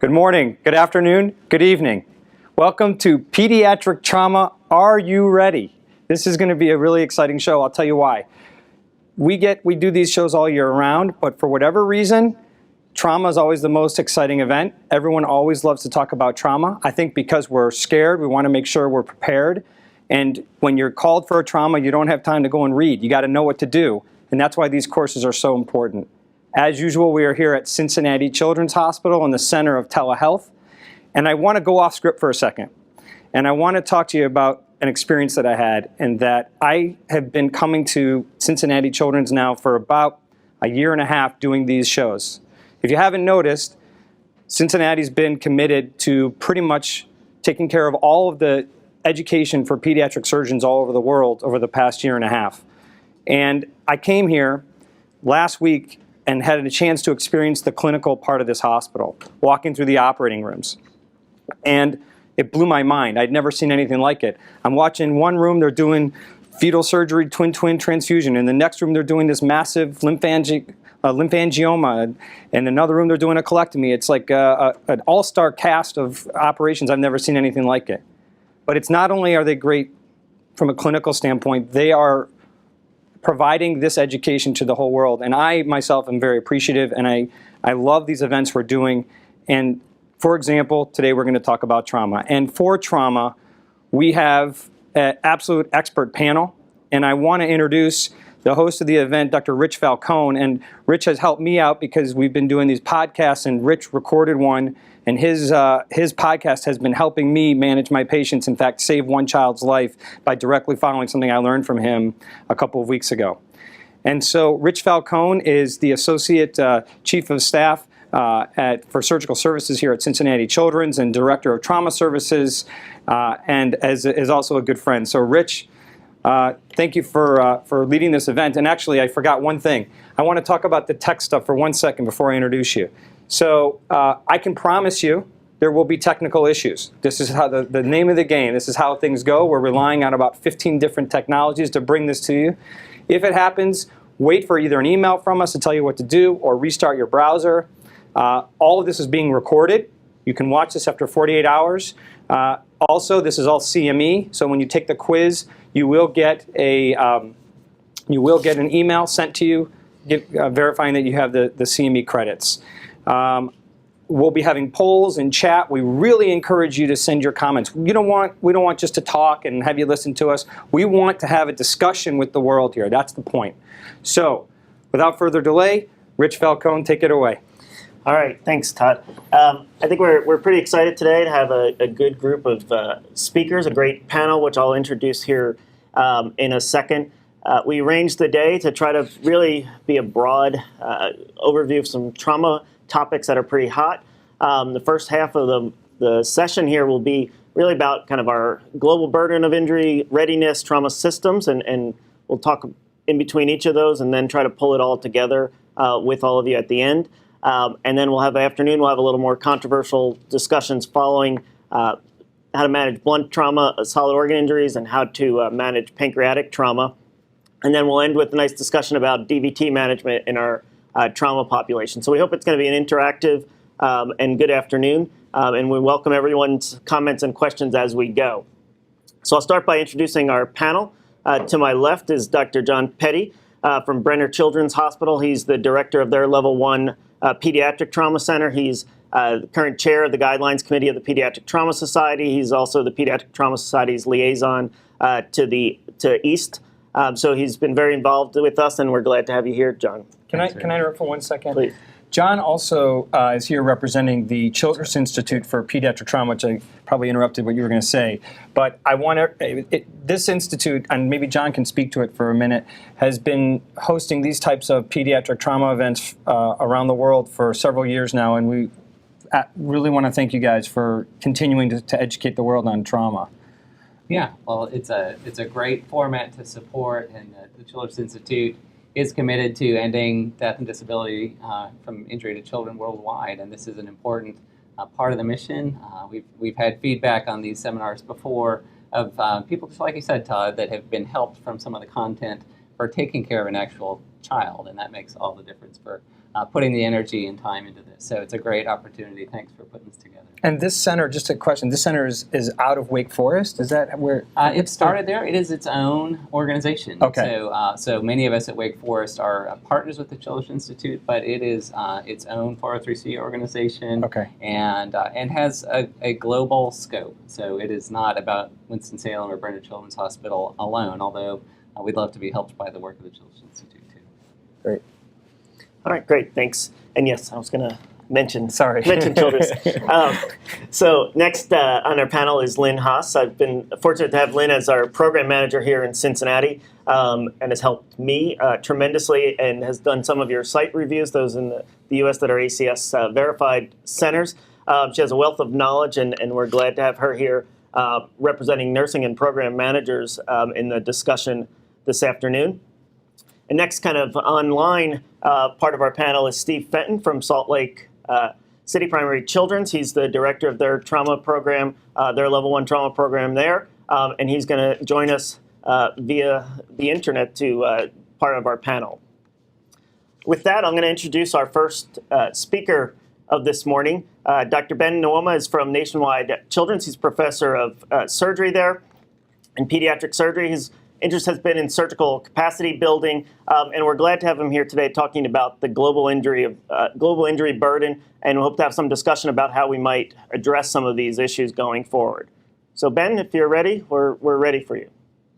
Good morning, good afternoon, good evening. Welcome to Pediatric Trauma. Are you ready? This is going to be a really exciting show. I'll tell you why. We do these shows all year round, but for whatever reason, trauma is always the most exciting event. Everyone always loves to talk about trauma. I think because we're scared, we want to make sure we're prepared. And when you're called for a trauma, you don't have time to go and read. You got to know what to do. And that's why these courses are so important. As usual, we are here at Cincinnati Children's Hospital in the center of telehealth. And I want to go off script for a second. And I want to talk to you about an experience that I had, and that I have been coming to Cincinnati Children's now for about a year and a half doing these shows. If you haven't noticed, Cincinnati's been committed to pretty much taking care of all of the education for pediatric surgeons all over the world over the past year and a half. And I came here last week and had a chance to experience the clinical part of this hospital, walking through the operating rooms. And it blew my mind. I'd never seen anything like it. I'm watching one room, they're doing fetal surgery, twin transfusion. In the next room, they're doing this massive lymphangioma. In another room, they're doing a colectomy. It's like an all-star cast of operations. I've never seen anything like it. But it's not only are they great from a clinical standpoint, they are providing this education to the whole world. And I myself am very appreciative, and I love these events we're doing. And for example, today we're going to talk about trauma. And for trauma, we have an absolute expert panel. And I want to introduce the host of the event, Dr. Rich Falcone. And Rich has helped me out because we've been doing these podcasts, and Rich recorded one. And his podcast has been helping me manage my patients, in fact, save one child's life by directly following something I learned from him a couple of weeks ago. And so Rich Falcone is the Associate Chief of Staff for Surgical Services here at Cincinnati Children's and Director of Trauma Services, and is also a good friend. So Rich, thank you for leading this event. And actually, I forgot one thing. I want to talk about the tech stuff for 1 second before I introduce you. So I can promise you there will be technical issues. This is how the name of the game. This is how things go. We're relying on about 15 different technologies to bring this to you. If it happens, wait for either an email from us to tell you what to do or restart your browser. All of this is being recorded. You can watch this after 48 hours. Also, this is all CME. So when you take the quiz, you will get an email sent to you verifying that you have the CME credits. We'll be having polls and chat. We really encourage you to send your comments. We don't want just to talk and have you listen to us. We want to have a discussion with the world here. That's the point. So, without further delay, Rich Falcone, take it away. All right, thanks, Todd. I think we're pretty excited today to have a good group of speakers, a great panel, which I'll introduce here in a second. We arranged the day to try to really be a broad overview of some trauma topics that are pretty hot. The first half of the session here will be really about kind of our global burden of injury, readiness, trauma systems, and we'll talk in between each of those and then try to pull it all together with all of you at the end. And then we'll have a little more controversial discussions following how to manage blunt trauma, solid organ injuries, and how to manage pancreatic trauma. And then we'll end with a nice discussion about DVT management in our trauma population. So we hope it's going to be an interactive and good afternoon. And we welcome everyone's comments and questions as we go. So I'll start by introducing our panel. To my left is Dr. John Petty from Brenner Children's Hospital. He's the director of their Level 1 Pediatric Trauma Center. He's the current chair of the Guidelines Committee of the Pediatric Trauma Society. He's also the Pediatric Trauma Society's liaison to East. So he's been very involved with us, and we're glad to have you here, John. Can I interrupt for 1 second? Please. John also is here representing the Childress Institute for Pediatric Trauma, which I probably interrupted what you were going to say. But I want to, this institute, and maybe John can speak to it for a minute, has been hosting these types of pediatric trauma events around the world for several years now, and we really want to thank you guys for continuing to educate the world on trauma. Yeah, well, it's a great format to support, and the Childress Institute is committed to ending death and disability from injury to children worldwide, and this is an important part of the mission. We've had feedback on these seminars before of people, just like you said, Todd, that have been helped from some of the content for taking care of an actual child, and that makes all the difference for putting the energy and time into this. So it's a great opportunity. Thanks for putting this together. And this center, just a question, this center is out of Wake Forest? Is that where? It started there. It is its own organization. Okay. So many of us at Wake Forest are partners with the Childress Institute, but it is its own 403c organization. Okay. And has a global scope. So it is not about Winston-Salem or Brenda Children's Hospital alone, although we'd love to be helped by the work of the Childress Institute too. Great. All right, great, thanks. And yes, I was going to mention Mention Childress. So next on our panel is Lynn Haas. I've been fortunate to have Lynn as our program manager here in Cincinnati, and has helped me tremendously and has done some of your site reviews, those in the U.S. that are ACS verified centers. She has a wealth of knowledge, and we're glad to have her here representing nursing and program managers in the discussion this afternoon. And next, kind of online part of our panel is Steve Fenton from Salt Lake City Primary Children's. He's the director of their trauma program, their level 1 trauma program there. And he's going to join us via the internet to part of our panel. With that, I'm going to introduce our first speaker of this morning. Dr. Ben Nwoma is from Nationwide Children's. He's professor of surgery there and pediatric surgery. His interest has been in surgical capacity building, and we're glad to have him here today talking about the global injury burden, and we hope to have some discussion about how we might address some of these issues going forward. So Ben, if you're ready, we're ready for you.